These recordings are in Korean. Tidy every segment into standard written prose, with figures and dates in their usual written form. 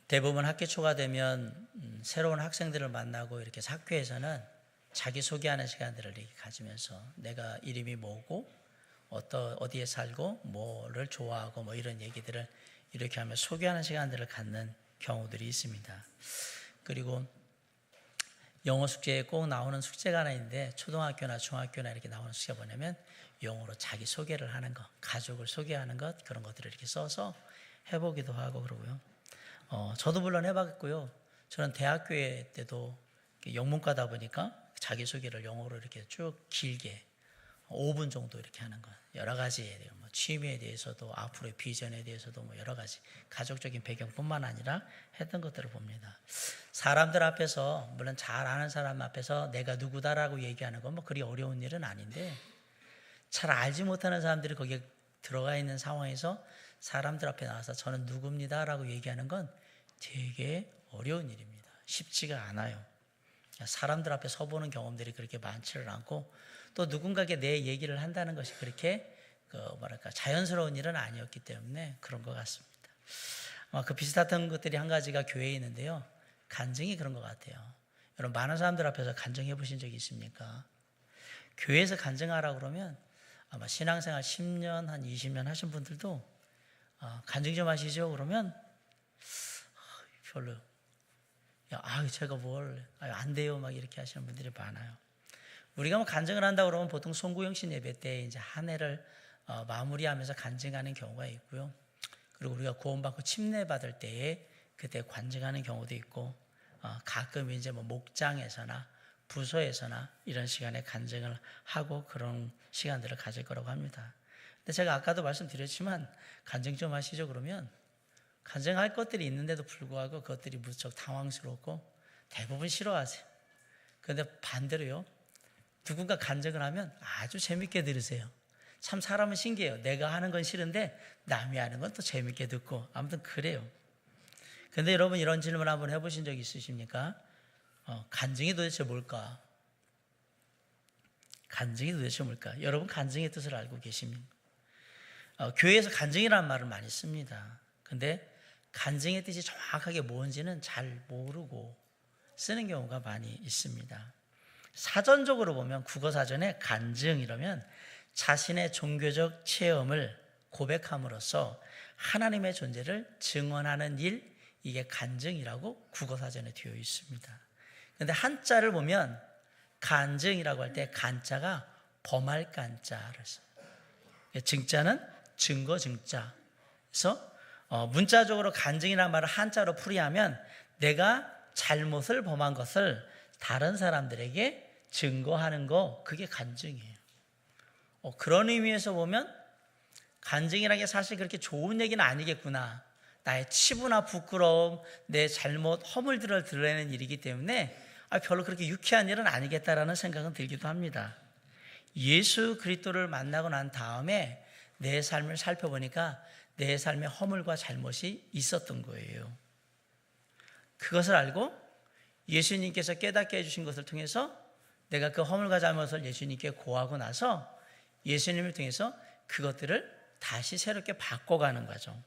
대부분 학기 초가 되면 새로운 학생들을 만나고 이렇게 학교에서는 자기소개하는 시간들을 이렇게 가지면서 내가 이름이 뭐고 어디에 살고 뭐를 좋아하고 뭐 이런 얘기들을 이렇게 하며 소개하는 시간들을 갖는 경우들이 있습니다. 그리고 영어 숙제에 꼭 나오는 숙제가 하나 있는데 초등학교나 중학교나 이렇게 나오는 숙제가 뭐냐면 영어로 자기소개를 하는 것, 가족을 소개하는 것, 그런 것들을 이렇게 써서 해보기도 하고 그러고요. 저도 물론 해봤고요. 저는 대학교에 때도 영문과다 보니까 자기소개를 영어로 이렇게 쭉 길게 5분 정도 이렇게 하는 것, 여러 가지에 대해 뭐 취미에 대해서도 앞으로의 비전에 대해서도 뭐 여러 가지 가족적인 배경뿐만 아니라 했던 것들을 봅니다. 사람들 앞에서 물론 잘 아는 사람 앞에서 내가 누구다라고 얘기하는 건 뭐 그리 어려운 일은 아닌데 잘 알지 못하는 사람들이 거기에 들어가 있는 상황에서 사람들 앞에 나와서 저는 누굽니다라고 얘기하는 건 되게 어려운 일입니다. 쉽지가 않아요. 사람들 앞에 서보는 경험들이 그렇게 많지를 않고 또 누군가에게 내 얘기를 한다는 것이 그렇게 자연스러운 일은 아니었기 때문에 그런 것 같습니다. 그 비슷한 것들이 한 가지가 교회에 있는데요. 간증이 그런 것 같아요. 여러분 많은 사람들 앞에서 간증해 보신 적이 있습니까? 교회에서 간증하라고 그러면 아마 신앙생활 10년, 한 20년 하신 분들도 간증 좀 하시죠? 그러면 별로 제가 안 돼요 막 이렇게 하시는 분들이 많아요. 우리가 뭐 간증을 한다고 그러면 보통 송구영신 예배 때 이제 한 해를 마무리하면서 간증하는 경우가 있고요. 그리고 우리가 구원받고 침례 받을 때에 그때 간증하는 경우도 있고 가끔 이제 뭐 목장에서나 부서에서나 이런 시간에 간증을 하고 그런 시간들을 가질 거라고 합니다. 근데 제가 아까도 말씀드렸지만 간증 좀 하시죠 그러면 간증할 것들이 있는데도 불구하고 그것들이 무척 당황스럽고 대부분 싫어하세요. 그런데 반대로요. 누군가 간증을 하면 아주 재밌게 들으세요. 참 사람은 신기해요. 내가 하는 건 싫은데 남이 하는 건 또 재밌게 듣고 아무튼 그래요. 그런데 여러분 이런 질문 한번 해보신 적 있으십니까? 간증이 도대체 뭘까? 간증이 도대체 뭘까? 여러분 간증의 뜻을 알고 계십니까? 교회에서 간증이라는 말을 많이 씁니다. 그런데 간증의 뜻이 정확하게 뭔지는 잘 모르고 쓰는 경우가 많이 있습니다. 사전적으로 보면 국어사전에 간증 이러면 자신의 종교적 체험을 고백함으로써 하나님의 존재를 증언하는 일, 이게 간증이라고 국어사전에 되어 있습니다. 그런데 한자를 보면 간증이라고 할 때 간자가 범할 간자를 써요. 증자는 증거 증자. 그래서 문자적으로 간증이라는 말을 한자로 풀이하면 내가 잘못을 범한 것을 다른 사람들에게 증거하는 거, 그게 간증이에요. 그런 의미에서 보면 간증이라는 게 사실 그렇게 좋은 얘기는 아니겠구나. 나의 치부나 부끄러움, 내 잘못, 허물들을 드러내는 일이기 때문에 별로 그렇게 유쾌한 일은 아니겠다라는 생각은 들기도 합니다. 예수 그리스도를 만나고 난 다음에 내 삶을 살펴보니까 내 삶에 허물과 잘못이 있었던 거예요. 그것을 알고 예수님께서 깨닫게 해주신 것을 통해서 내가 그 허물과 잘못을 예수님께 고하고 나서 예수님을 통해서 그것들을 다시 새롭게 바꿔가는 과정,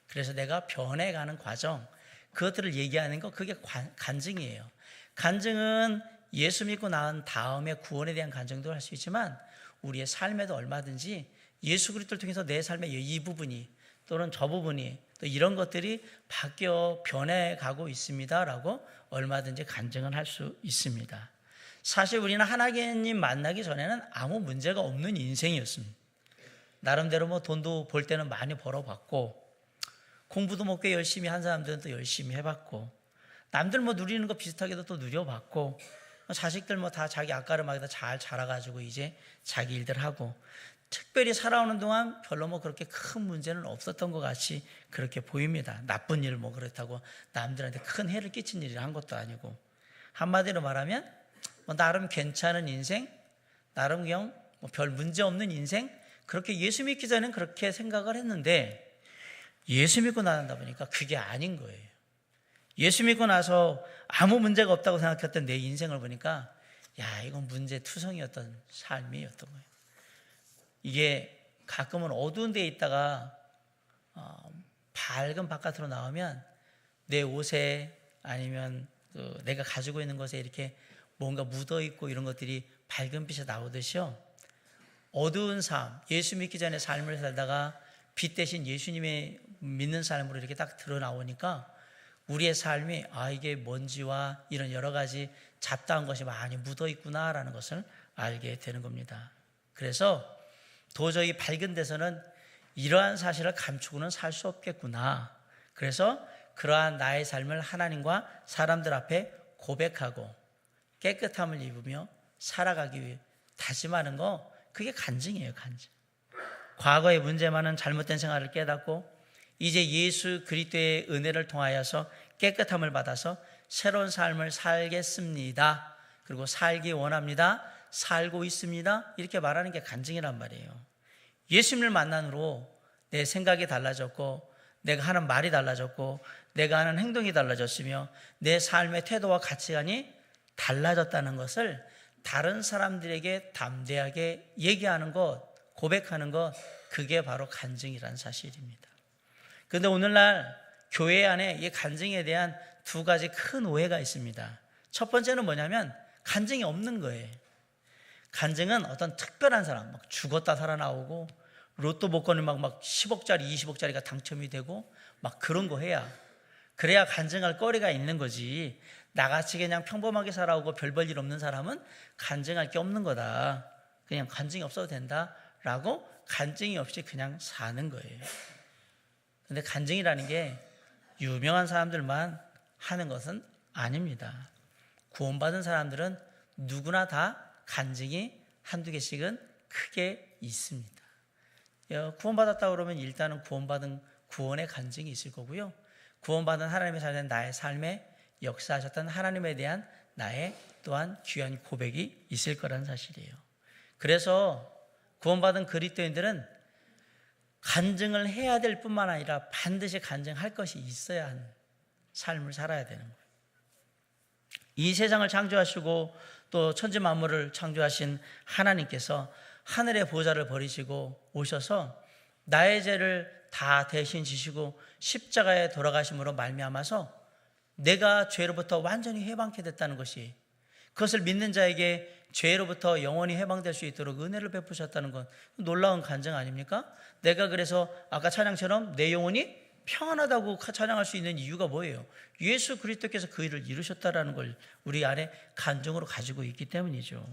그래서 내가 변해가는 과정, 그것들을 얘기하는 거, 그게 간증이에요. 간증은 예수 믿고 난 다음에 구원에 대한 간증도 할 수 있지만 우리의 삶에도 얼마든지 예수 그리스도를 통해서 내 삶의 이 부분이 또는 저 부분이 또 이런 것들이 바뀌어 변해가고 있습니다라고 얼마든지 간증을 할 수 있습니다. 사실 우리는 하나님 만나기 전에는 아무 문제가 없는 인생이었습니다. 나름대로 뭐 돈도 벌 때는 많이 벌어봤고 공부도 뭐 꽤 열심히 한 사람들은 또 열심히 해봤고 남들 뭐 누리는 거 비슷하게도 또 누려봤고 자식들 뭐 다 자기 앞가름하게 잘 자라가지고 이제 자기 일들 하고 특별히 살아오는 동안 별로 뭐 그렇게 큰 문제는 없었던 것 같이 그렇게 보입니다. 나쁜 일 뭐 그렇다고 남들한테 큰 해를 끼친 일을 한 것도 아니고 한마디로 말하면 뭐 나름 괜찮은 인생, 나름 그냥 뭐 별 문제 없는 인생, 그렇게 예수 믿기 전에는 그렇게 생각을 했는데 예수 믿고 나다 보니까 그게 아닌 거예요. 예수 믿고 나서 아무 문제가 없다고 생각했던 내 인생을 보니까 이건 문제투성이었던 삶이었던 거예요. 이게 가끔은 어두운 데에 있다가 밝은 바깥으로 나오면 내 옷에 아니면 내가 가지고 있는 것에 이렇게 뭔가 묻어있고 이런 것들이 밝은 빛에 나오듯이요, 어두운 삶, 예수 믿기 전에 삶을 살다가 빛 대신 예수님의 믿는 삶으로 이렇게 딱 드러나오니까 우리의 삶이 이게 먼지와 이런 여러 가지 잡다한 것이 많이 묻어있구나라는 것을 알게 되는 겁니다. 그래서 도저히 밝은 데서는 이러한 사실을 감추고는 살 수 없겠구나. 그래서 그러한 나의 삶을 하나님과 사람들 앞에 고백하고 깨끗함을 입으며 살아가기 위해 다짐하는 거, 그게 간증이에요. 간증. 과거의 문제 많은 잘못된 생활을 깨닫고 이제 예수 그리스도의 은혜를 통하여서 깨끗함을 받아서 새로운 삶을 살겠습니다. 그리고 살기 원합니다. 살고 있습니다. 이렇게 말하는 게 간증이란 말이에요. 예수님을 만난 후로 내 생각이 달라졌고, 내가 하는 말이 달라졌고, 내가 하는 행동이 달라졌으며, 내 삶의 태도와 가치관이 달라졌다는 것을 다른 사람들에게 담대하게 얘기하는 것, 고백하는 것, 그게 바로 간증이라는 사실입니다. 그런데 오늘날 교회 안에 이 간증에 대한 두 가지 큰 오해가 있습니다. 첫 번째는 뭐냐면 간증이 없는 거예요. 간증은 어떤 특별한 사람, 막 죽었다 살아나오고 로또 복권이 막 10억짜리, 20억짜리가 당첨이 되고 막 그런 거 해야, 그래야 간증할 거리가 있는 거지. 나같이 그냥 평범하게 살아오고 별 볼 일 없는 사람은 간증할 게 없는 거다. 그냥 간증이 없어도 된다라고 간증이 없이 그냥 사는 거예요. 근데 간증이라는 게 유명한 사람들만 하는 것은 아닙니다. 구원받은 사람들은 누구나 다 간증이 한두 개씩은 크게 있습니다. 구원받았다 그러면 일단은 구원받은 구원의 간증이 있을 거고요. 구원받은 하나님의 살던 나의 삶에 역사하셨던 하나님에 대한 나의 또한 귀한 고백이 있을 거라는 사실이에요. 그래서 구원받은 그리스도인들은 간증을 해야 될 뿐만 아니라 반드시 간증할 것이 있어야 하는 삶을 살아야 되는 거예요. 이 세상을 창조하시고 또 천지 만물을 창조하신 하나님께서 하늘의 보좌를 버리시고 오셔서 나의 죄를 다 대신 지시고 십자가에 돌아가심으로 말미암아서 내가 죄로부터 완전히 해방케 됐다는 것이, 그것을 믿는 자에게 죄로부터 영원히 해방될 수 있도록 은혜를 베푸셨다는 건 놀라운 간증 아닙니까? 내가 그래서 아까 찬양처럼 내 영혼이 평안하다고 찬양할 수 있는 이유가 뭐예요? 예수 그리스도께서 그 일을 이루셨다는 걸 우리 안에 간증으로 가지고 있기 때문이죠.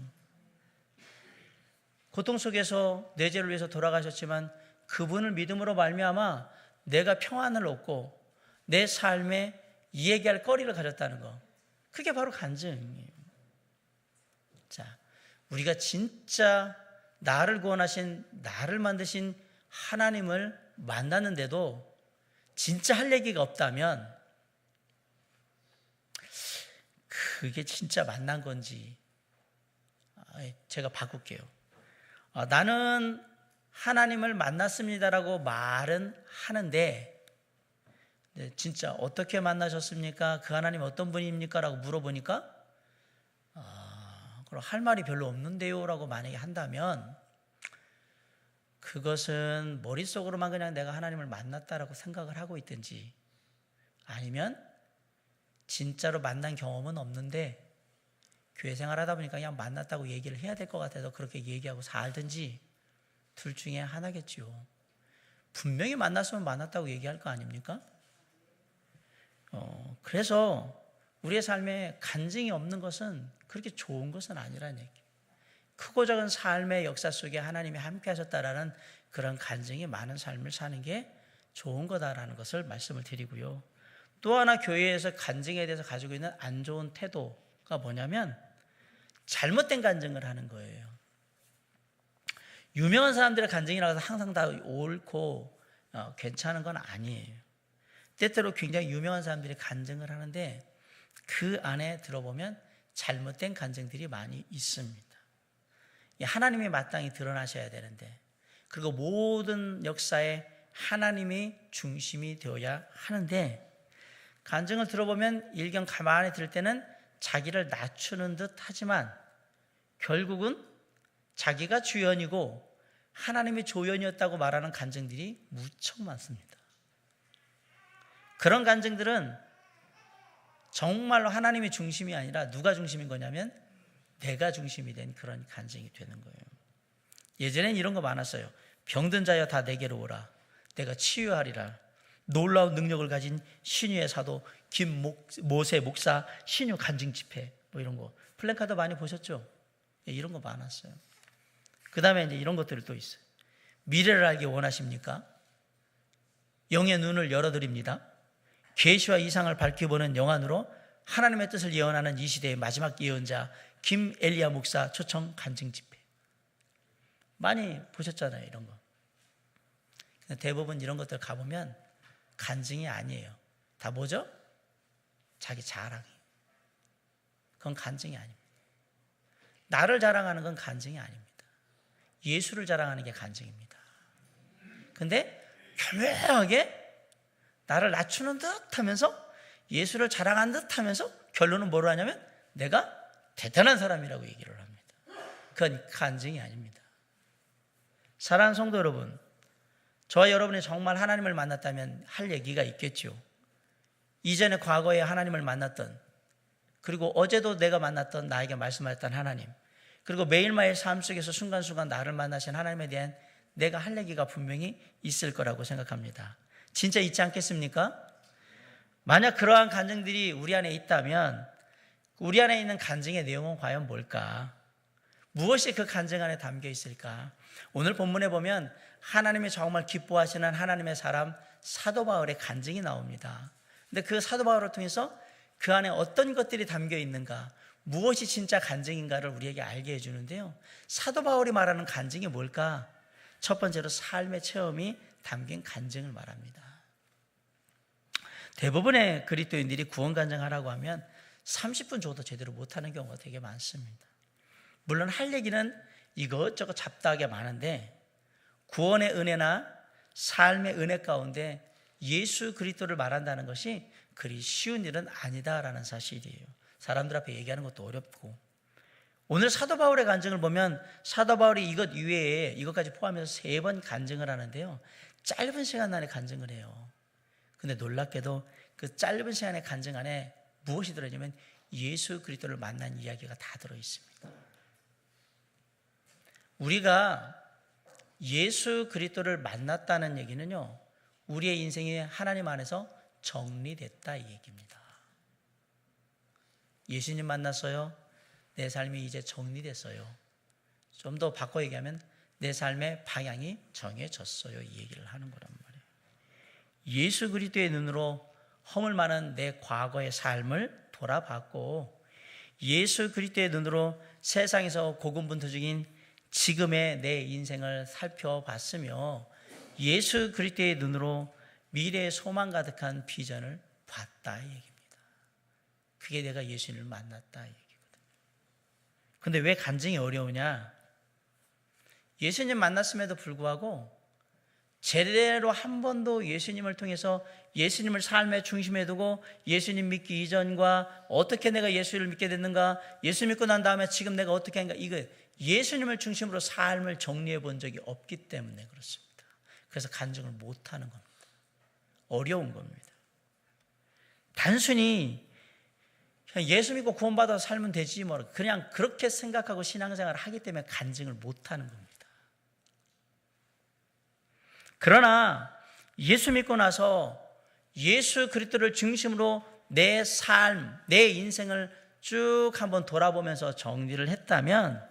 고통 속에서 내 죄를 위해서 돌아가셨지만 그분을 믿음으로 말미암아 내가 평안을 얻고 내 삶에 이야기할 거리를 가졌다는 거, 그게 바로 간증이에요. 자, 우리가 진짜 나를 구원하신, 나를 만드신 하나님을 만났는데도 진짜 할 얘기가 없다면 그게 진짜 만난 건지 제가 바꿀게요. 나는 하나님을 만났습니다라고 말은 하는데 진짜 어떻게 만나셨습니까? 그 하나님 어떤 분입니까? 라고 물어보니까 그럼 할 말이 별로 없는데요 라고 만약에 한다면 그것은 머릿속으로만 그냥 내가 하나님을 만났다라고 생각을 하고 있든지, 아니면 진짜로 만난 경험은 없는데 교회 생활하다 보니까 그냥 만났다고 얘기를 해야 될 것 같아서 그렇게 얘기하고 살든지, 둘 중에 하나겠지요. 분명히 만났으면 만났다고 얘기할 거 아닙니까? 그래서 우리의 삶에 간증이 없는 것은 그렇게 좋은 것은 아니라는 얘기예요. 크고 작은 삶의 역사 속에 하나님이 함께 하셨다라는 그런 간증이 많은 삶을 사는 게 좋은 거다라는 것을 말씀을 드리고요. 또 하나 교회에서 간증에 대해서 가지고 있는 안 좋은 태도가 뭐냐면 잘못된 간증을 하는 거예요. 유명한 사람들의 간증이라고 해서 항상 다 옳고 괜찮은 건 아니에요. 때때로 굉장히 유명한 사람들이 간증을 하는데 그 안에 들어보면 잘못된 간증들이 많이 있습니다. 하나님이 마땅히 드러나셔야 되는데, 그리고 모든 역사에 하나님이 중심이 되어야 하는데, 간증을 들어보면 일견 가만히 들을 때는 자기를 낮추는 듯 하지만 결국은 자기가 주연이고 하나님이 조연이었다고 말하는 간증들이 무척 많습니다. 그런 간증들은 정말로 하나님이 중심이 아니라 누가 중심인 거냐면 내가 중심이 된 그런 간증이 되는 거예요. 예전엔 이런 거 많았어요. 병든 자여 다 내게로 오라. 내가 치유하리라. 놀라운 능력을 가진 신유의 사도 김모세 목사 신유 간증 집회 뭐 이런 거 플랜카드 많이 보셨죠? 이런 거 많았어요. 그 다음에 이제 이런 것들이 또 있어요. 미래를 알기 원하십니까? 영의 눈을 열어드립니다. 계시와 이상을 밝혀보는 영안으로 하나님의 뜻을 예언하는 이 시대의 마지막 예언자 김엘리야 목사 초청 간증 집회 많이 보셨잖아요. 이런 거. 대부분 이런 것들 가보면 간증이 아니에요. 다 뭐죠? 자기 자랑이. 그건 간증이 아닙니다. 나를 자랑하는 건 간증이 아닙니다. 예수를 자랑하는 게 간증입니다. 근데 교묘하게 나를 낮추는 듯 하면서 예수를 자랑한 듯 하면서 결론은 뭐로 하냐면 내가 대단한 사람이라고 얘기를 합니다. 그건 간증이 아닙니다. 사랑하는 성도 여러분, 저와 여러분이 정말 하나님을 만났다면 할 얘기가 있겠죠. 이전에 과거에 하나님을 만났던, 그리고 어제도 내가 만났던 나에게 말씀하셨던 하나님, 그리고 매일매일 삶 속에서 순간순간 나를 만나신 하나님에 대한 내가 할 얘기가 분명히 있을 거라고 생각합니다. 진짜 있지 않겠습니까? 만약 그러한 간증들이 우리 안에 있다면 우리 안에 있는 간증의 내용은 과연 뭘까? 무엇이 그 간증 안에 담겨 있을까? 오늘 본문에 보면 하나님이 정말 기뻐하시는 하나님의 사람 사도 바울의 간증이 나옵니다. 근데 그 사도 바울을 통해서 그 안에 어떤 것들이 담겨 있는가, 무엇이 진짜 간증인가를 우리에게 알게 해주는데요. 사도 바울이 말하는 간증이 뭘까? 첫 번째로 삶의 체험이 담긴 간증을 말합니다. 대부분의 그리스도인들이 구원 간증하라고 하면 30분 줘도 제대로 못하는 경우가 되게 많습니다. 물론 할 얘기는 이것저것 잡다하게 많은데 구원의 은혜나 삶의 은혜 가운데 예수 그리스도를 말한다는 것이 그리 쉬운 일은 아니다라는 사실이에요. 사람들 앞에 얘기하는 것도 어렵고, 오늘 사도 바울의 간증을 보면 사도 바울이 이것 이외에 이것까지 포함해서 3번 간증을 하는데요, 짧은 시간 안에 간증을 해요. 근데 놀랍게도 그 짧은 시간의 간증 안에 무엇이 들어있냐면 예수 그리스도를 만난 이야기가 다 들어있습니다. 우리가 예수 그리스도를 만났다는 얘기는요, 우리의 인생이 하나님 안에서 정리됐다 이 얘기입니다. 예수님 만났어요. 내 삶이 이제 정리됐어요. 좀 더 바꿔 얘기하면 내 삶의 방향이 정해졌어요. 이 얘기를 하는 거란 말이에요. 예수 그리스도의 눈으로 허물 많은 내 과거의 삶을 돌아봤고, 예수 그리스도의 눈으로 세상에서 고군분투 중인 지금의 내 인생을 살펴봤으며, 예수 그리스도의 눈으로 미래의 소망 가득한 비전을 봤다 이 얘기입니다. 그게 내가 예수님을 만났다 이 얘기거든요. 근데 왜 간증이 어려우냐? 예수님 만났음에도 불구하고 제대로 한 번도 예수님을 통해서 예수님을 삶의 중심에 두고 예수님 믿기 이전과 어떻게 내가 예수를 믿게 됐는가, 예수 믿고 난 다음에 지금 내가 어떻게 하는가, 이거 예수님을 중심으로 삶을 정리해 본 적이 없기 때문에 그렇습니다. 그래서 간증을 못하는 겁니다. 어려운 겁니다. 단순히 그냥 예수 믿고 구원받아서 살면 되지 뭐, 그냥 그렇게 생각하고 신앙생활을 하기 때문에 간증을 못하는 겁니다. 그러나 예수 믿고 나서 예수 그리스도를 중심으로 내 삶, 내 인생을 쭉 한번 돌아보면서 정리를 했다면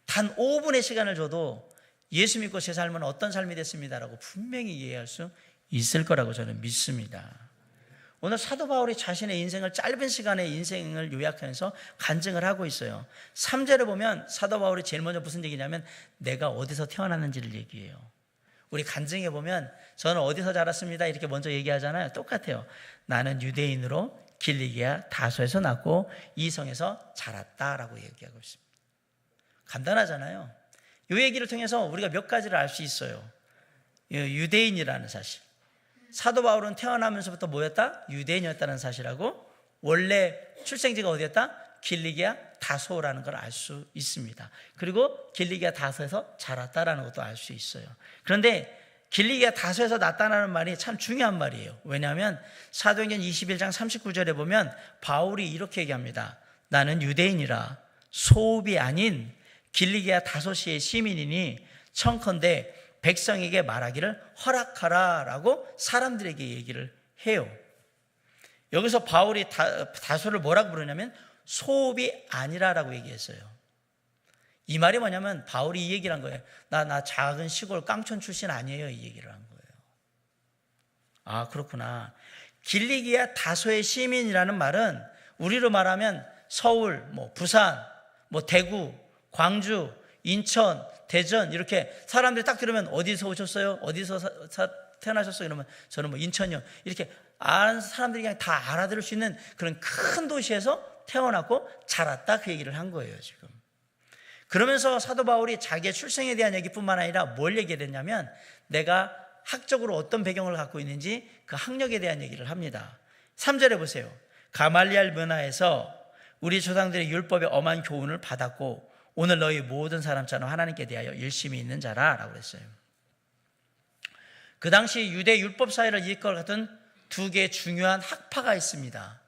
단 5분의 시간을 줘도 예수 믿고 제 삶은 어떤 삶이 됐습니다라고 분명히 이해할 수 있을 거라고 저는 믿습니다. 오늘 사도 바울이 자신의 인생을 짧은 시간에 인생을 요약하면서 간증을 하고 있어요. 3절에 보면 사도 바울이 제일 먼저 무슨 얘기냐면 내가 어디서 태어났는지를 얘기해요. 우리 간증해 보면 저는 어디서 자랐습니다 이렇게 먼저 얘기하잖아요. 똑같아요. 나는 유대인으로 길리기아 다소에서 났고 이 성에서 자랐다라고 얘기하고 있습니다. 간단하잖아요. 이 얘기를 통해서 우리가 몇 가지를 알 수 있어요. 유대인이라는 사실, 사도 바울은 태어나면서부터 뭐였다? 유대인이었다는 사실하고 원래 출생지가 어디였다? 길리기아 다소라는 걸 알 수 있습니다. 그리고 길리기아 다소에서 자랐다라는 것도 알 수 있어요. 그런데 길리기아 다소에서 나타나는 말이 참 중요한 말이에요. 왜냐하면 사도행전 21장 39절에 보면 바울이 이렇게 얘기합니다. 나는 유대인이라 소읍이 아닌 길리기아 다소시의 시민이니 청컨대 백성에게 말하기를 허락하라 라고 사람들에게 얘기를 해요. 여기서 바울이 다소를 뭐라고 부르냐면 소읍이 아니라라고 얘기했어요. 이 말이 뭐냐면 바울이 이 얘기를 한 거예요. 나 작은 시골 깡촌 출신 아니에요. 이 얘기를 한 거예요. 아, 그렇구나. 길리기아 다소의 시민이라는 말은 우리로 말하면 서울, 부산, 대구, 광주, 인천, 대전 이렇게 사람들이 딱 들으면 어디서 오셨어요? 어디서 태어나셨어요? 이러면 저는 인천이요. 이렇게 아는 사람들이 그냥 다 알아들을 수 있는 그런 큰 도시에서 태어났고 자랐다 그 얘기를 한 거예요, 지금. 그러면서 사도 바울이 자기의 출생에 대한 얘기뿐만 아니라 뭘 얘기를 했냐면 내가 학적으로 어떤 배경을 갖고 있는지 그 학력에 대한 얘기를 합니다. 3절에 보세요. 가말리엘 문화에서 우리 조상들의 율법의 엄한 교훈을 받았고 오늘 너희 모든 사람처럼 하나님께 대하여 열심히 있는 자라 라고 했어요. 그 당시 유대 율법 사회를 이끌어갔던 두 개의 중요한 학파가 있습니다.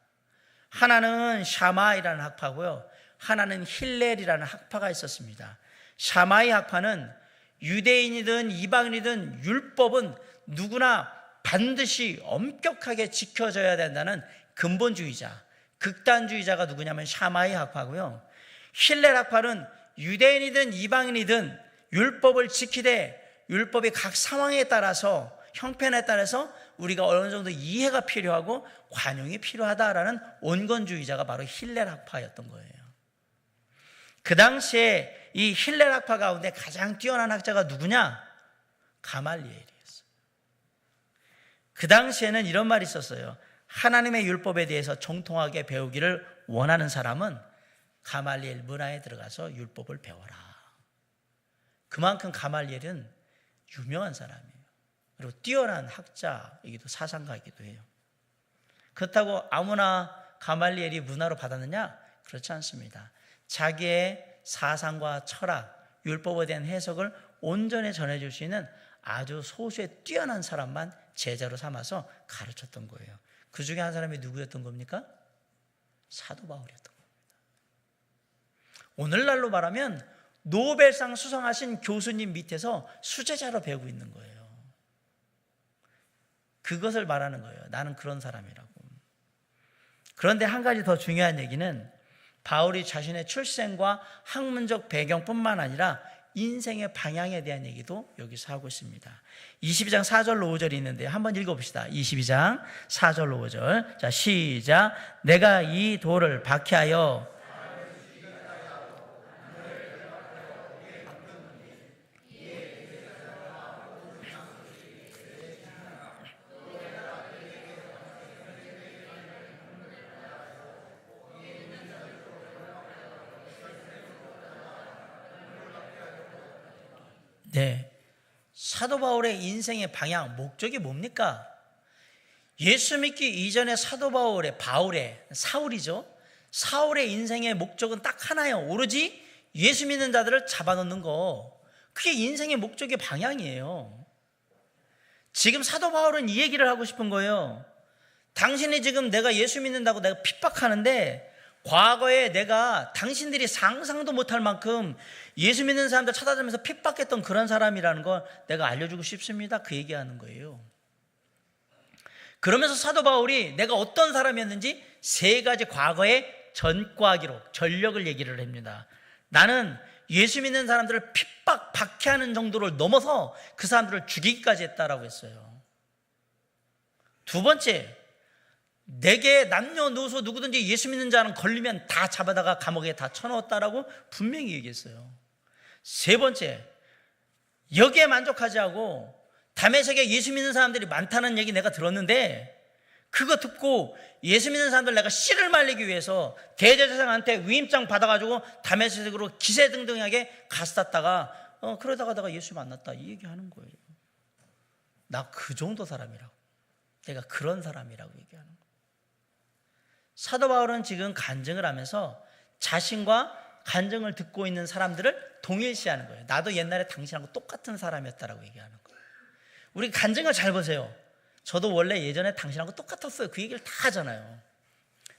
하나는 샤마이라는 학파고요, 하나는 힐렐이라는 학파가 있었습니다. 샤마이 학파는 유대인이든 이방인이든 율법은 누구나 반드시 엄격하게 지켜져야 된다는 근본주의자, 극단주의자가 누구냐면 샤마이 학파고요. 힐렐 학파는 유대인이든 이방인이든 율법을 지키되 율법이 각 상황에 따라서 형편에 따라서 우리가 어느 정도 이해가 필요하고 관용이 필요하다라는 온건주의자가 바로 힐렐 학파였던 거예요. 그 당시에 이 힐렐 학파 가운데 가장 뛰어난 학자가 누구냐? 가말리엘이었어요. 그 당시에는 이런 말이 있었어요. 하나님의 율법에 대해서 정통하게 배우기를 원하는 사람은 가말리엘 문화에 들어가서 율법을 배워라. 그만큼 가말리엘은 유명한 사람이에요. 그리고 뛰어난 학자이기도 사상가이기도 해요. 그렇다고 아무나 가말리엘이 문화로 받았느냐? 그렇지 않습니다. 자기의 사상과 철학, 율법에 대한 해석을 온전히 전해줄 수 있는 아주 소수의 뛰어난 사람만 제자로 삼아서 가르쳤던 거예요. 그 중에 한 사람이 누구였던 겁니까? 사도 바울이었던 겁니다. 오늘날로 말하면 노벨상 수상하신 교수님 밑에서 수제자로 배우고 있는 거예요. 그것을 말하는 거예요. 나는 그런 사람이라고. 그런데 한 가지 더 중요한 얘기는 바울이 자신의 출생과 학문적 배경뿐만 아니라 인생의 방향에 대한 얘기도 여기서 하고 있습니다. 22장 4절로 5절이 있는데 한번 읽어봅시다. 22장 4절로 5절. 자, 시작. 내가 이 돌을 박해하여 네, 사도 바울의 인생의 방향, 목적이 뭡니까? 예수 믿기 이전에 사도 바울의 사울이죠. 사울의 인생의 목적은 딱 하나예요. 오로지 예수 믿는 자들을 잡아놓는 거. 그게 인생의 목적의 방향이에요. 지금 사도 바울은 이 얘기를 하고 싶은 거예요. 당신이 지금 내가 예수 믿는다고 내가 핍박하는데 과거에 내가 당신들이 상상도 못할 만큼 예수 믿는 사람들 찾아다니면서 핍박했던 그런 사람이라는 걸 내가 알려주고 싶습니다. 그 얘기하는 거예요. 그러면서 사도 바울이 내가 어떤 사람이었는지 세 가지 과거의 전과 기록, 전력을 얘기를 합니다. 나는 예수 믿는 사람들을 핍박, 박해하는 정도를 넘어서 그 사람들을 죽이기까지 했다라고 했어요. 두 번째, 내게 남녀노소 누구든지 예수 믿는 자는 걸리면 다 잡아다가 감옥에 다 쳐넣었다라고 분명히 얘기했어요. 세 번째, 여기에 만족하지 않고 다메섹에 예수 믿는 사람들이 많다는 얘기 내가 들었는데 그거 듣고 예수 믿는 사람들 내가 씨를 말리기 위해서 대제사장한테 위임장 받아가지고 다메섹으로 기세등등하게 갔었다가 그러다가 내가 예수 만났다 이 얘기하는 거예요. 나 그 정도 사람이라고, 내가 그런 사람이라고 얘기하는 거예요. 사도 바울은 지금 간증을 하면서 자신과 간증을 듣고 있는 사람들을 동일시하는 거예요. 나도 옛날에 당신하고 똑같은 사람이었다라고 얘기하는 거예요. 우리 간증을 잘 보세요. 저도 원래 예전에 당신하고 똑같았어요. 그 얘기를 다 하잖아요.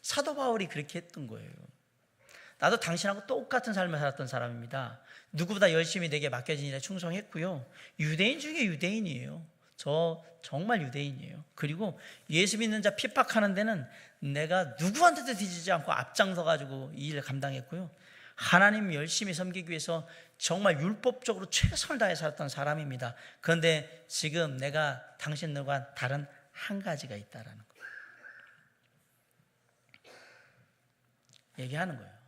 사도 바울이 그렇게 했던 거예요. 나도 당신하고 똑같은 삶을 살았던 사람입니다. 누구보다 열심히 내게 맡겨진 일에 충성했고요. 유대인 중에 유대인이에요. 저 정말 유대인이에요. 그리고 예수 믿는 자 핍박하는 데는 내가 누구한테도 뒤지지 않고 앞장서 가지고 이 일을 감당했고요. 하나님 열심히 섬기기 위해서 정말 율법적으로 최선을 다해 살았던 사람입니다. 그런데 지금 내가 당신들과 다른 한 가지가 있다라는 거예요. 얘기하는 거예요.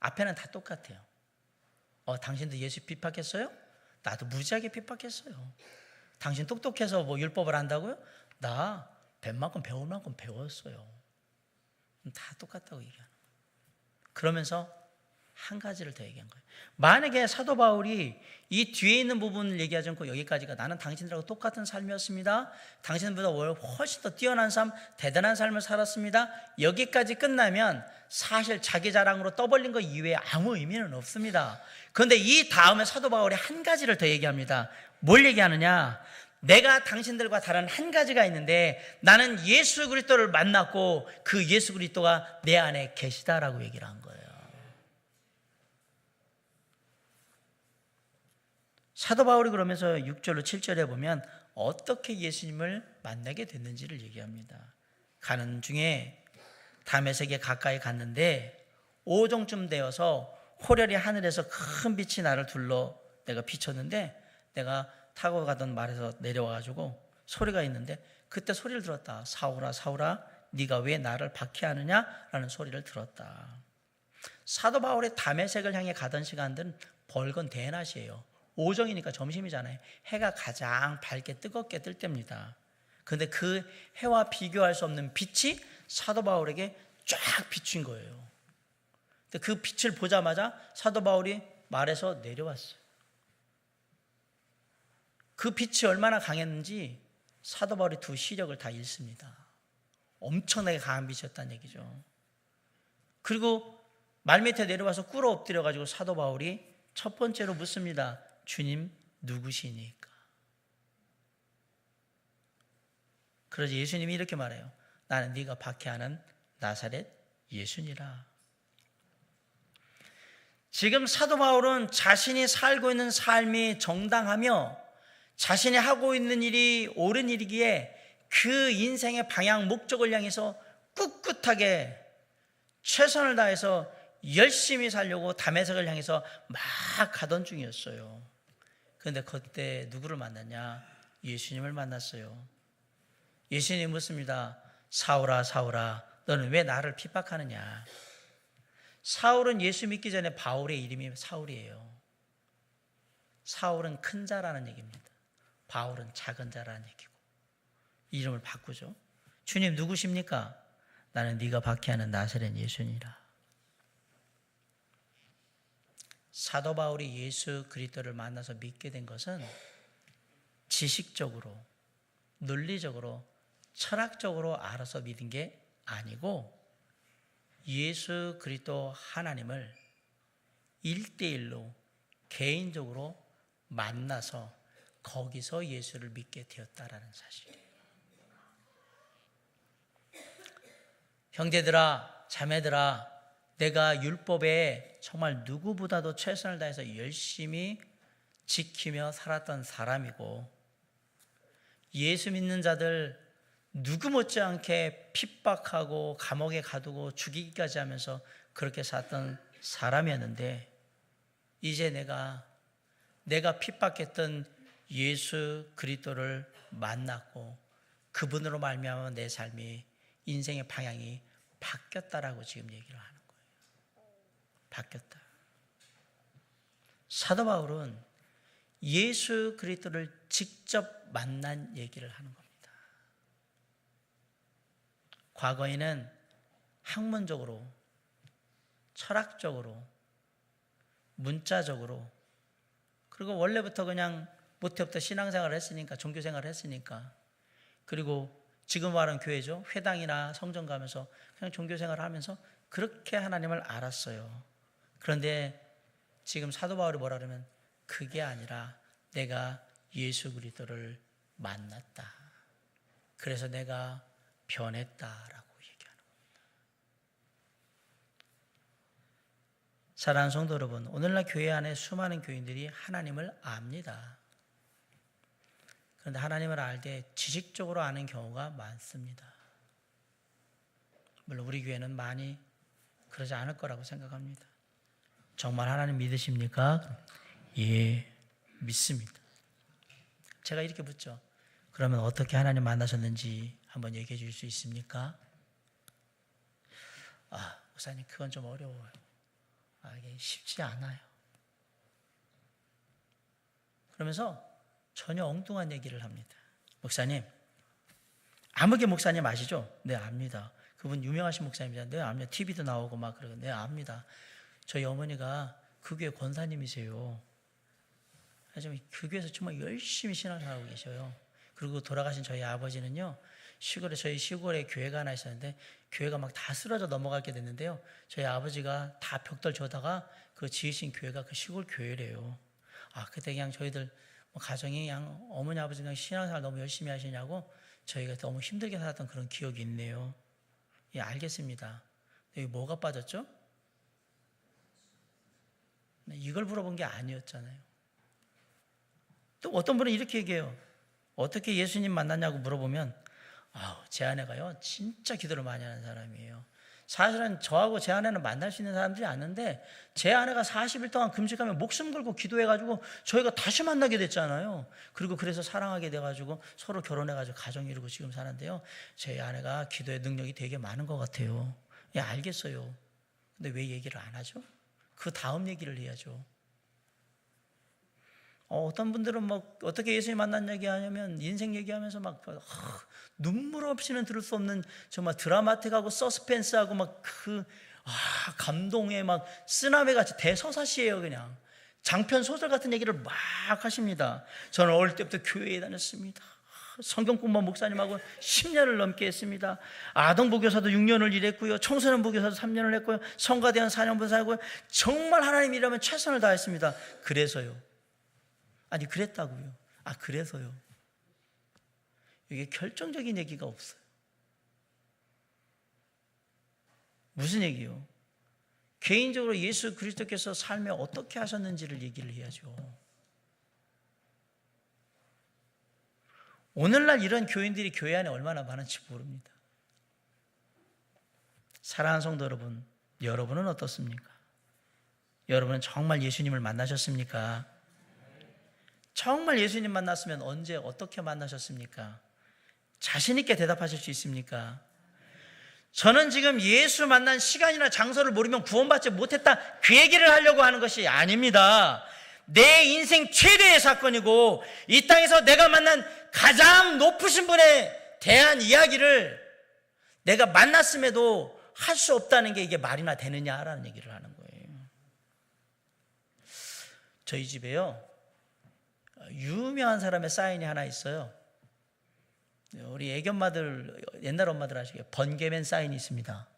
앞에는 다 똑같아요. 당신도 예수 핍박했어요? 나도 무지하게 핍박했어요. 당신 똑똑해서 뭐 율법을 안다고요? 나 뱃만큼 배울 만큼 배웠어요. 다 똑같다고 얘기하는 거예요. 그러면서 한 가지를 더 얘기한 거예요. 만약에 사도 바울이 이 뒤에 있는 부분을 얘기하지 않고 여기까지가 나는 당신들하고 똑같은 삶이었습니다. 당신보다 훨씬 더 뛰어난 삶, 대단한 삶을 살았습니다. 여기까지 끝나면 사실 자기 자랑으로 떠벌린 것 이외에 아무 의미는 없습니다. 그런데 이 다음에 사도 바울이 한 가지를 더 얘기합니다. 뭘 얘기하느냐? 내가 당신들과 다른 한 가지가 있는데 나는 예수 그리스도를 만났고 그 예수 그리스도가 내 안에 계시다라고 얘기를 한 거예요. 사도 바울이 그러면서 6절로 7절에 보면 어떻게 예수님을 만나게 됐는지를 얘기합니다. 가는 중에 다메섹에 가까이 갔는데 오정쯤 되어서 호련히 하늘에서 큰 빛이 나를 둘러 내가 비쳤는데 내가 타고 가던 말에서 내려와가지고 소리가 있는데 그때 소리를 들었다. 사울아 사울아 네가 왜 나를 박해하느냐? 라는 소리를 들었다. 사도 바울의 다메섹을 향해 가던 시간들은 벌건 대낮이에요. 오정이니까 점심이잖아요. 해가 가장 밝게 뜨겁게 뜰 때입니다. 그런데 그 해와 비교할 수 없는 빛이 사도 바울에게 쫙 비춘 거예요. 근데 그 빛을 보자마자 사도 바울이 말에서 내려왔어요. 그 빛이 얼마나 강했는지 사도 바울이 두 시력을 다 잃습니다. 엄청나게 강한 빛이었다는 얘기죠. 그리고 말 밑에 내려와서 꿇어 엎드려 가지고 사도 바울이 첫 번째로 묻습니다. 주님 누구시니까? 그래서 예수님이 이렇게 말해요. 나는 네가 박해하는 나사렛 예수니라. 지금 사도 바울은 자신이 살고 있는 삶이 정당하며 자신이 하고 있는 일이 옳은 일이기에 그 인생의 방향 목적을 향해서 꿋꿋하게 최선을 다해서 열심히 살려고 다메섹을 향해서 막 가던 중이었어요. 그런데 그때 누구를 만났냐? 예수님을 만났어요. 예수님이 묻습니다. 사울아 사울아 너는 왜 나를 핍박하느냐? 사울은 예수 믿기 전에 바울의 이름이 사울이에요. 사울은 큰 자라는 얘기입니다. 바울은 작은 자라는 얘기고 이름을 바꾸죠. 주님 누구십니까? 나는 네가 박해하는 나사렛 예수니라. 사도 바울이 예수 그리스도를 만나서 믿게 된 것은 지식적으로, 논리적으로, 철학적으로 알아서 믿은 게 아니고 예수 그리스도 하나님을 1대1로 개인적으로 만나서 거기서 예수를 믿게 되었다라는 사실이에요. 형제들아, 자매들아, 내가 율법에 정말 누구보다도 최선을 다해서 열심히 지키며 살았던 사람이고 예수 믿는 자들 누구 못지않게 핍박하고 감옥에 가두고 죽이기까지 하면서 그렇게 살았던 사람이었는데 이제 내가 핍박했던 예수 그리스도를 만났고 그분으로 말미암아 내 삶이 인생의 방향이 바뀌었다라고 지금 얘기를 하는 거예요. 바뀌었다. 사도 바울은 예수 그리스도를 직접 만난 얘기를 하는 겁니다. 과거에는 학문적으로, 철학적으로, 문자적으로 그리고 원래부터 그냥 모태부터 신앙생활을 했으니까 종교생활을 했으니까 그리고 지금 말하는 교회죠. 회당이나 성전 가면서 그냥 종교생활을 하면서 그렇게 하나님을 알았어요. 그런데 지금 사도 바울이 뭐라 그러면 그게 아니라 내가 예수 그리스도를 만났다. 그래서 내가 변했다라고 얘기하는 겁니다. 사랑하는 성도 여러분, 오늘날 교회 안에 수많은 교인들이 하나님을 압니다. 그런데 하나님을 알 때 지식적으로 아는 경우가 많습니다. 물론 우리 교회는 많이 그러지 않을 거라고 생각합니다. 정말 하나님 믿으십니까? 예, 믿습니다. 제가 이렇게 묻죠. 그러면 어떻게 하나님 만나셨는지 한번 얘기해 주실 수 있습니까? 목사님 그건 좀 어려워요. 이게 쉽지 않아요. 그러면서 전혀 엉뚱한 얘기를 합니다. 목사님, 아무개 목사님 아시죠? 네, 압니다. 그분 유명하신 목사님이다. 네, 압니다. TV도 나오고 막 그러고. 네, 압니다. 저희 어머니가 그 교회 권사님이세요. 하지만 그 교회에서 정말 열심히 신앙생활하고 계셔요. 그리고 돌아가신 저희 아버지는요, 저희 시골에 교회가 하나 있었는데 교회가 막 다 쓰러져 넘어가게 됐는데요. 저희 아버지가 다 벽돌 줘다가 그 지으신 교회가 그 시골 교회래요. 그때 그냥 저희들 가정이 그냥 어머니 아버지 그냥 신앙생활 너무 열심히 하시냐고 저희가 너무 힘들게 살았던 그런 기억이 있네요. 예, 알겠습니다. 여기 뭐가 빠졌죠? 이걸 물어본 게 아니었잖아요. 또 어떤 분은 이렇게 얘기해요. 어떻게 예수님 만났냐고 물어보면 제 아내가요 진짜 기도를 많이 하는 사람이에요. 사실은 저하고 제 아내는 만날 수 있는 사람들이 아닌데 제 아내가 40일 동안 금식하며 목숨 걸고 기도해가지고 저희가 다시 만나게 됐잖아요. 그리고 그래서 사랑하게 돼가지고 서로 결혼해가지고 가정 이루고 지금 사는데요, 제 아내가 기도의 능력이 되게 많은 것 같아요. 예, 알겠어요. 근데 왜 얘기를 안 하죠? 그 다음 얘기를 해야죠. 어떤 분들은 막 어떻게 예수님 만난 얘기하냐면 인생 얘기하면서 막 눈물 없이는 들을 수 없는 정말 드라마틱하고 서스펜스하고 막 감동의 막 쓰나미 같이 대서사시예요. 그냥 장편 소설 같은 얘기를 막 하십니다. 저는 어릴 때부터 교회에 다녔습니다. 성경공부 목사님하고 10년을 넘게 했습니다. 아동부교사도 6년을 일했고요. 청소년 부교사도 3년을 했고요. 성가대원 4년 분사하고요. 정말 하나님이라면 최선을 다했습니다. 그래서요. 그랬다고요. 그래서요. 이게 결정적인 얘기가 없어요. 무슨 얘기요? 개인적으로 예수 그리스도께서 삶에 어떻게 하셨는지를 얘기를 해야죠. 오늘날 이런 교인들이 교회 안에 얼마나 많은지 모릅니다. 사랑하는 성도 여러분, 여러분은 어떻습니까? 여러분은 정말 예수님을 만나셨습니까? 정말 예수님 만났으면 언제 어떻게 만나셨습니까? 자신 있게 대답하실 수 있습니까? 저는 지금 예수 만난 시간이나 장소를 모르면 구원받지 못했다, 그 얘기를 하려고 하는 것이 아닙니다. 내 인생 최대의 사건이고 이 땅에서 내가 만난 가장 높으신 분에 대한 이야기를 내가 만났음에도 할 수 없다는 게 이게 말이나 되느냐라는 얘기를 하는 거예요. 저희 집에요, 유명한 사람의 사인이 하나 있어요. 우리 애견마들, 옛날 엄마들 아시겠어요? 번개맨 사인이 있습니다.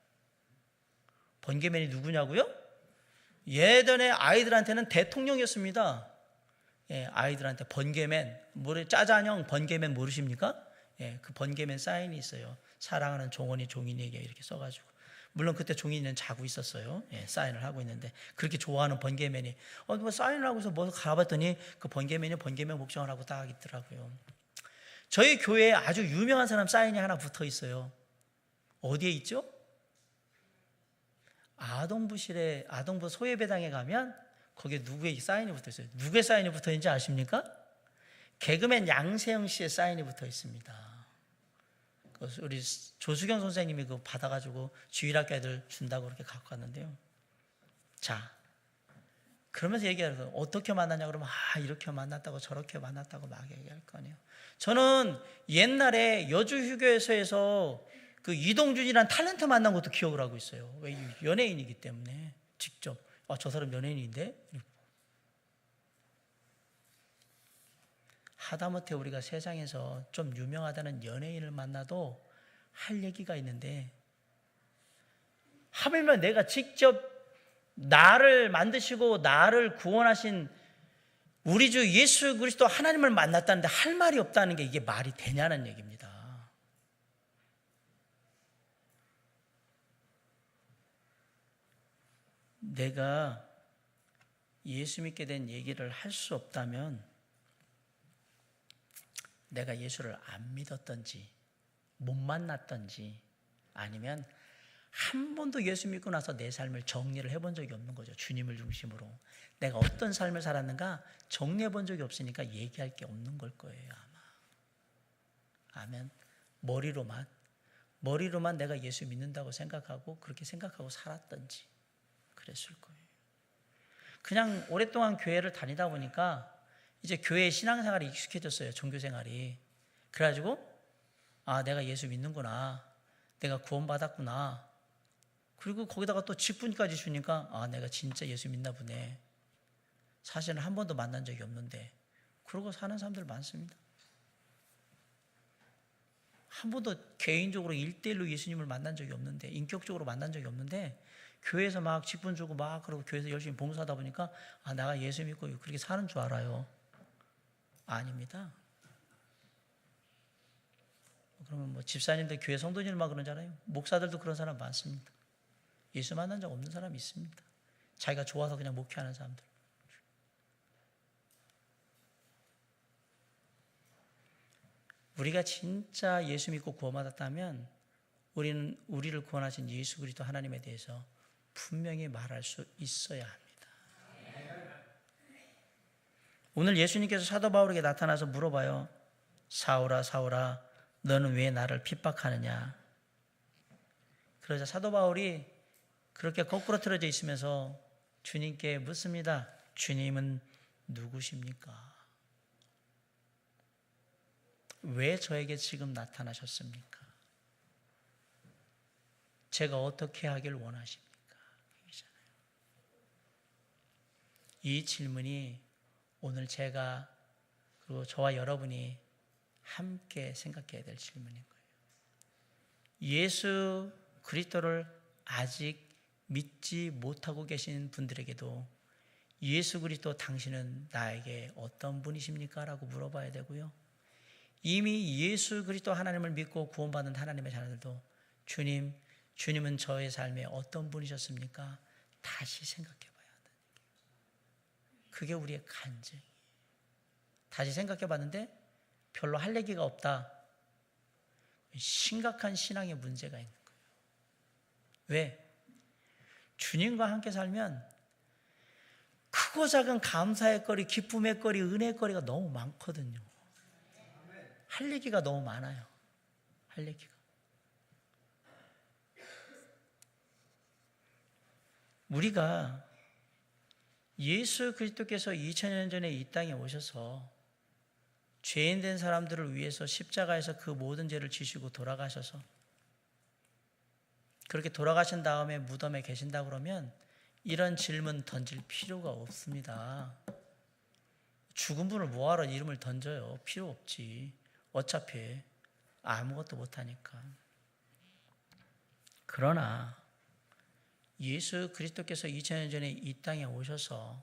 번개맨이 누구냐고요? 예전에 아이들한테는 대통령이었습니다. 예, 아이들한테 번개맨, 짜잔형 번개맨 모르십니까? 예, 그 번개맨 사인이 있어요. 사랑하는 종원이 종인에게 이렇게 써가지고. 물론 그때 종인이는 자고 있었어요. 예, 사인을 하고 있는데 그렇게 좋아하는 번개맨이 뭐 사인을 하고서 뭐 가봤더니 그 번개맨이 번개맨 복장을 하고 딱 있더라고요. 저희 교회에 아주 유명한 사람 사인이 하나 붙어 있어요. 어디에 있죠? 아동부 소예배당에 가면 거기에 누구의 사인이 붙어 있어요. 누구의 사인이 붙어 있는지 아십니까? 개그맨 양세형 씨의 사인이 붙어 있습니다. 우리 조수경 선생님이 그거 받아가지고 주일학교 애들 준다고 그렇게 갖고 갔는데요. 자, 그러면서 얘기하는 어떻게 만났냐 그러면 이렇게 만났다고 저렇게 만났다고 막 얘기할 거 아니에요. 저는 옛날에 여주휴게소에서 그 이동준이란 탤런트 만난 것도 기억을 하고 있어요. 왜? 연예인이기 때문에 직접 저 사람 연예인인데? 하다못해 우리가 세상에서 좀 유명하다는 연예인을 만나도 할 얘기가 있는데, 하물며 내가 직접 나를 만드시고 나를 구원하신 우리 주 예수 그리스도 하나님을 만났다는데 할 말이 없다는 게 이게 말이 되냐는 얘기입니다. 내가 예수 믿게 된 얘기를 할 수 없다면 내가 예수를 안 믿었던지 못 만났던지 아니면 한 번도 예수 믿고 나서 내 삶을 정리를 해본 적이 없는 거죠. 주님을 중심으로 내가 어떤 삶을 살았는가 정리해 본 적이 없으니까 얘기할 게 없는 걸 거예요. 아마 아멘. 머리로만 내가 예수 믿는다고 생각하고 그렇게 생각하고 살았던지 그랬을 거예요. 그냥 오랫동안 교회를 다니다 보니까 이제 교회 신앙생활이 익숙해졌어요. 종교생활이. 그래가지고 내가 예수 믿는구나, 내가 구원받았구나, 그리고 거기다가 또 직분까지 주니까 내가 진짜 예수 믿나 보네. 사실은 한 번도 만난 적이 없는데 그러고 사는 사람들 많습니다. 한 번도 개인적으로 1대1로 예수님을 만난 적이 없는데, 인격적으로 만난 적이 없는데 교회에서 막 직분 주고 막 그러고 교회에서 열심히 봉사하다 보니까 내가 예수 믿고 그렇게 사는 줄 알아요. 아닙니다. 그러면 뭐 집사님들 교회 성도님들 막 그러잖아요. 목사들도 그런 사람 많습니다. 예수 만난 적 없는 사람이 있습니다. 자기가 좋아서 그냥 목회하는 사람들. 우리가 진짜 예수 믿고 구원받았다면 우리는 우리를 구원하신 예수 그리스도 하나님에 대해서 분명히 말할 수 있어야 합니다. 오늘 예수님께서 사도 바울에게 나타나서 물어봐요. 사울아 사울아 너는 왜 나를 핍박하느냐. 그러자 사도 바울이 그렇게 거꾸로 틀어져 있으면서 주님께 묻습니다. 주님은 누구십니까? 왜 저에게 지금 나타나셨습니까? 제가 어떻게 하길 원하십니까? 이 질문이 오늘 제가 그리고 저와 여러분이 함께 생각해야 될 질문인 거예요. 예수 그리스도를 아직 믿지 못하고 계신 분들에게도 예수 그리스도 당신은 나에게 어떤 분이십니까? 라고 물어봐야 되고요. 이미 예수 그리스도 하나님을 믿고 구원받은 하나님의 자녀들도 주님은 저의 삶에 어떤 분이셨습니까? 다시 생각해 봐야 한다는 얘기예요. 그게 우리의 간증이에요. 다시 생각해 봤는데 별로 할 얘기가 없다. 심각한 신앙의 문제가 있는 거예요. 왜? 주님과 함께 살면 크고 작은 감사의 거리, 기쁨의 거리, 은혜의 거리가 너무 많거든요. 할 얘기가 너무 많아요. 할 얘기가. 우리가 예수 그리스도께서 2000년 전에 이 땅에 오셔서 죄인 된 사람들을 위해서 십자가에서 그 모든 죄를 지시고 돌아가셔서 그렇게 돌아가신 다음에 무덤에 계신다 그러면 이런 질문 던질 필요가 없습니다. 죽은 분을 뭐하러 이름을 던져요? 필요 없지. 어차피 아무것도 못하니까. 그러나 예수 그리스도께서 2000년 전에 이 땅에 오셔서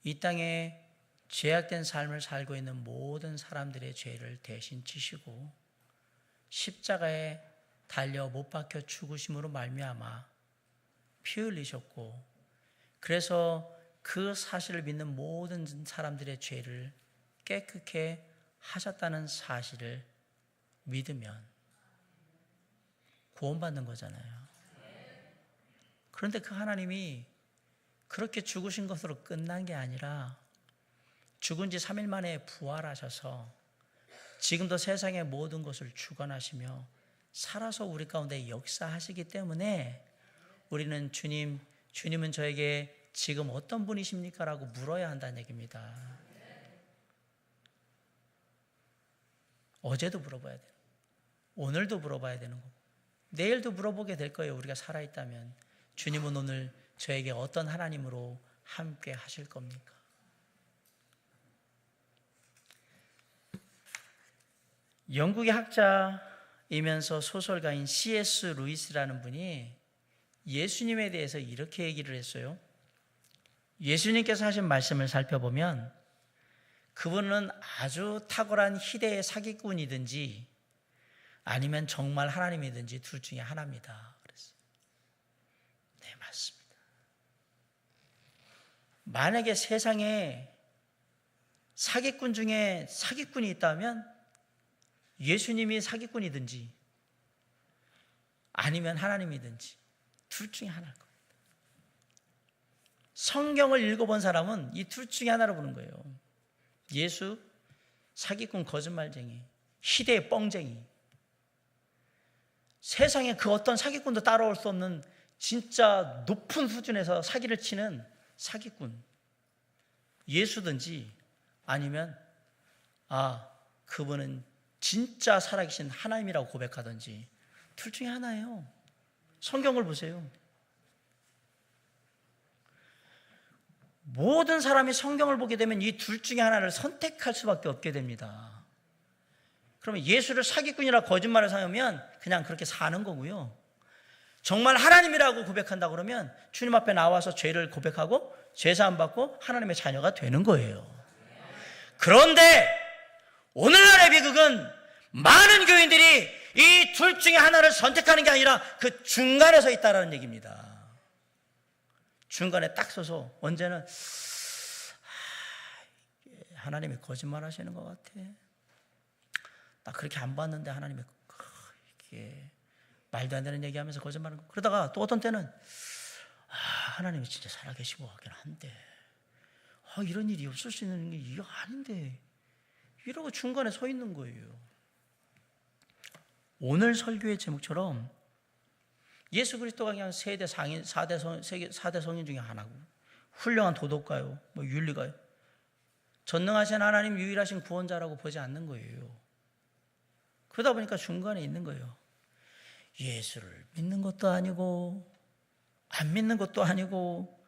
이 땅에 죄악된 삶을 살고 있는 모든 사람들의 죄를 대신 지시고 십자가에 달려 못 박혀 죽으심으로 말미암아 피 흘리셨고, 그래서 그 사실을 믿는 모든 사람들의 죄를 깨끗게 하셨다는 사실을 믿으면 구원받는 거잖아요. 그런데 그 하나님이 그렇게 죽으신 것으로 끝난 게 아니라 죽은 지 3일 만에 부활하셔서 지금도 세상의 모든 것을 주관하시며 살아서 우리 가운데 역사하시기 때문에 우리는 주님은 저에게 지금 어떤 분이십니까? 라고 물어야 한다는 얘기입니다. 어제도 물어봐야 돼요. 오늘도 물어봐야 되는 거고 내일도 물어보게 될 거예요. 우리가 살아있다면 주님은 오늘 저에게 어떤 하나님으로 함께 하실 겁니까? 영국의 학자이면서 소설가인 C.S. 루이스라는 분이 예수님에 대해서 이렇게 얘기를 했어요. 예수님께서 하신 말씀을 살펴보면 그분은 아주 탁월한 희대의 사기꾼이든지 아니면 정말 하나님이든지 둘 중에 하나입니다. 그랬어요. 네, 맞습니다. 만약에 세상에 사기꾼 중에 사기꾼이 있다면 예수님이 사기꾼이든지 아니면 하나님이든지 둘 중에 하나일 겁니다. 성경을 읽어본 사람은 이 둘 중에 하나로 보는 거예요. 예수, 사기꾼, 거짓말쟁이, 희대의 뻥쟁이. 세상에 그 어떤 사기꾼도 따라올 수 없는 진짜 높은 수준에서 사기를 치는 사기꾼. 예수든지 아니면 그분은 진짜 살아계신 하나님이라고 고백하든지 둘 중에 하나예요. 성경을 보세요. 모든 사람이 성경을 보게 되면 이 둘 중에 하나를 선택할 수밖에 없게 됩니다. 그러면 예수를 사기꾼이라 거짓말을 사면 그냥 그렇게 사는 거고요. 정말 하나님이라고 고백한다 그러면 주님 앞에 나와서 죄를 고백하고 죄사함 받고 하나님의 자녀가 되는 거예요. 그런데 오늘날의 비극은 많은 교인들이 이 둘 중에 하나를 선택하는 게 아니라 그 중간에 서 있다는 얘기입니다. 중간에 딱 서서 언제는 하나님이 거짓말 하시는 것 같아. 나 그렇게 안 봤는데 하나님이 이게 말도 안 되는 얘기하면서 거짓말하는 거. 그러다가 또 어떤 때는 하나님이 진짜 살아계시고 하긴 한데 이런 일이 없을 수 있는 게 이거 아닌데 이러고 중간에 서 있는 거예요. 오늘 설교의 제목처럼 예수 그리스도가 그냥 4대 성인 중에 하나고 훌륭한 도덕가요, 윤리가요. 전능하신 하나님 유일하신 구원자라고 보지 않는 거예요. 그러다 보니까 중간에 있는 거예요. 예수를 믿는 것도 아니고 안 믿는 것도 아니고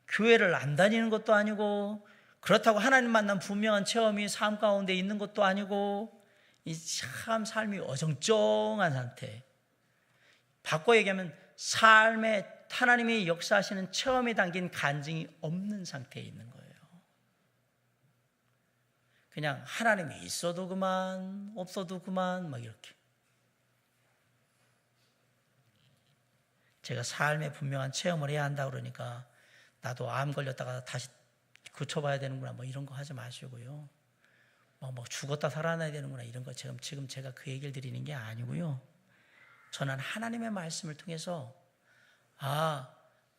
교회를 안 다니는 것도 아니고 그렇다고 하나님 만난 분명한 체험이 삶 가운데 있는 것도 아니고 이 참 삶이 어정쩡한 상태. 바꿔 얘기하면 삶에 하나님이 역사하시는 체험이 담긴 간증이 없는 상태에 있는 거예요. 그냥 하나님이 있어도 그만 없어도 그만 막 이렇게. 제가 삶에 분명한 체험을 해야 한다 그러니까 나도 암 걸렸다가 다시 고쳐봐야 되는구나 뭐 이런 거 하지 마시고요. 뭐 죽었다 살아나야 되는구나 이런 거 지금 제가 그 얘기를 드리는 게 아니고요. 저는 하나님의 말씀을 통해서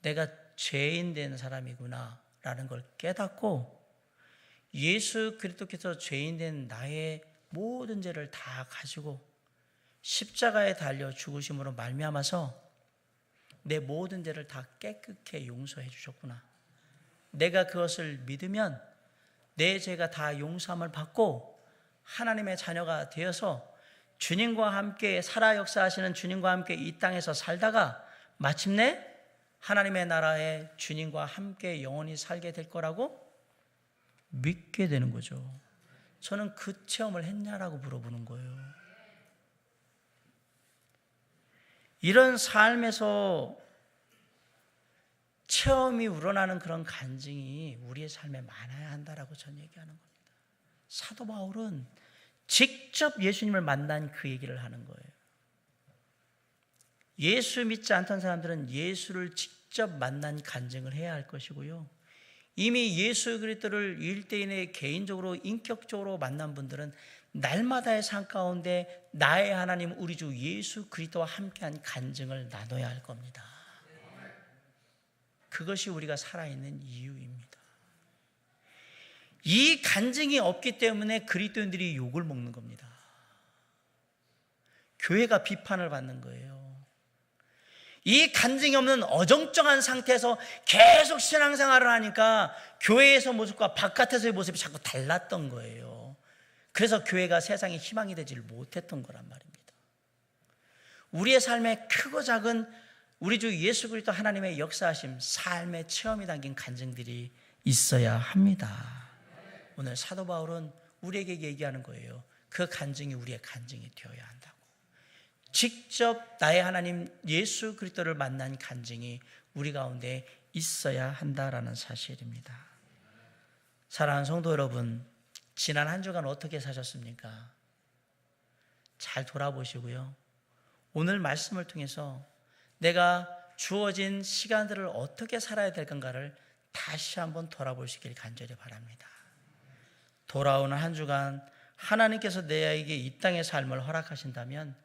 내가 죄인 된 사람이구나 라는 걸 깨닫고 예수 그리스도께서 죄인 된 나의 모든 죄를 다 가지고 십자가에 달려 죽으심으로 말미암아서 내 모든 죄를 다 깨끗게 용서해 주셨구나. 내가 그것을 믿으면 내 죄가 다 용서함을 받고 하나님의 자녀가 되어서 주님과 함께 살아 역사하시는 주님과 함께 이 땅에서 살다가 마침내 하나님의 나라에 주님과 함께 영원히 살게 될 거라고 믿게 되는 거죠. 저는 그 체험을 했냐라고 물어보는 거예요. 이런 삶에서 체험이 우러나는 그런 간증이 우리의 삶에 많아야 한다라고 저는 얘기하는 겁니다. 사도 바울은 직접 예수님을 만난 그 얘기를 하는 거예요. 예수 믿지 않던 사람들은 예수를 직접 만난 간증을 해야 할 것이고요. 이미 예수 그리스도를 일대인의 개인적으로 인격적으로 만난 분들은 날마다의 삶 가운데 나의 하나님 우리 주 예수 그리스도와 함께한 간증을 나눠야 할 겁니다. 그것이 우리가 살아있는 이유입니다. 이 간증이 없기 때문에 그리스도인들이 욕을 먹는 겁니다. 교회가 비판을 받는 거예요. 이 간증이 없는 어정쩡한 상태에서 계속 신앙생활을 하니까 교회에서 모습과 바깥에서의 모습이 자꾸 달랐던 거예요. 그래서 교회가 세상에 희망이 되지를 못했던 거란 말입니다. 우리의 삶에 크고 작은 우리 주 예수 그리스도 하나님의 역사하심, 삶의 체험이 담긴 간증들이 있어야 합니다. 오늘 사도 바울은 우리에게 얘기하는 거예요. 그 간증이 우리의 간증이 되어야 한다고. 직접 나의 하나님 예수 그리스도를 만난 간증이 우리 가운데 있어야 한다라는 사실입니다. 사랑하는 성도 여러분, 지난 한 주간 어떻게 사셨습니까? 잘 돌아보시고요. 오늘 말씀을 통해서 내가 주어진 시간들을 어떻게 살아야 될 건가를 다시 한번 돌아보시길 간절히 바랍니다. 돌아오는 한 주간 하나님께서 내게 이 땅의 삶을 허락하신다면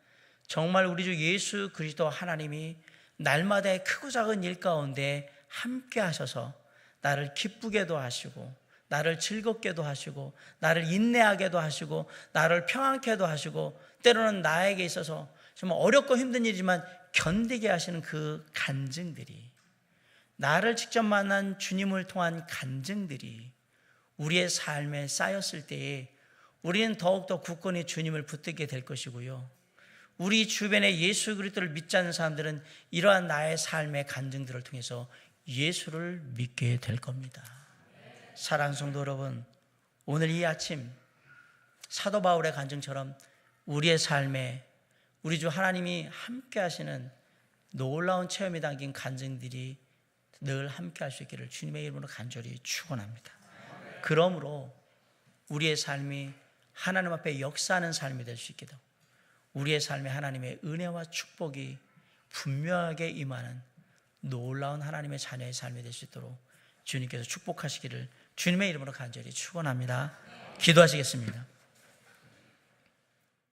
정말 우리 주 예수 그리스도 하나님이 날마다의 크고 작은 일 가운데 함께 하셔서 나를 기쁘게도 하시고 나를 즐겁게도 하시고 나를 인내하게도 하시고 나를 평안케도 하시고 때로는 나에게 있어서 정말 어렵고 힘든 일이지만 견디게 하시는 그 간증들이, 나를 직접 만난 주님을 통한 간증들이 우리의 삶에 쌓였을 때에 우리는 더욱더 굳건히 주님을 붙들게 될 것이고요, 우리 주변에 예수 그리스도를 믿지 않는 사람들은 이러한 나의 삶의 간증들을 통해서 예수를 믿게 될 겁니다. 사랑하는 성도 여러분, 오늘 이 아침 사도 바울의 간증처럼 우리의 삶에 우리 주 하나님이 함께 하시는 놀라운 체험이 담긴 간증들이 늘 함께 할 수 있기를 주님의 이름으로 간절히 축원합니다. 그러므로 우리의 삶이 하나님 앞에 역사하는 삶이 될 수 있기도, 우리의 삶에 하나님의 은혜와 축복이 분명하게 임하는 놀라운 하나님의 자녀의 삶이 될 수 있도록 주님께서 축복하시기를 주님의 이름으로 간절히 축원합니다. 기도하시겠습니다.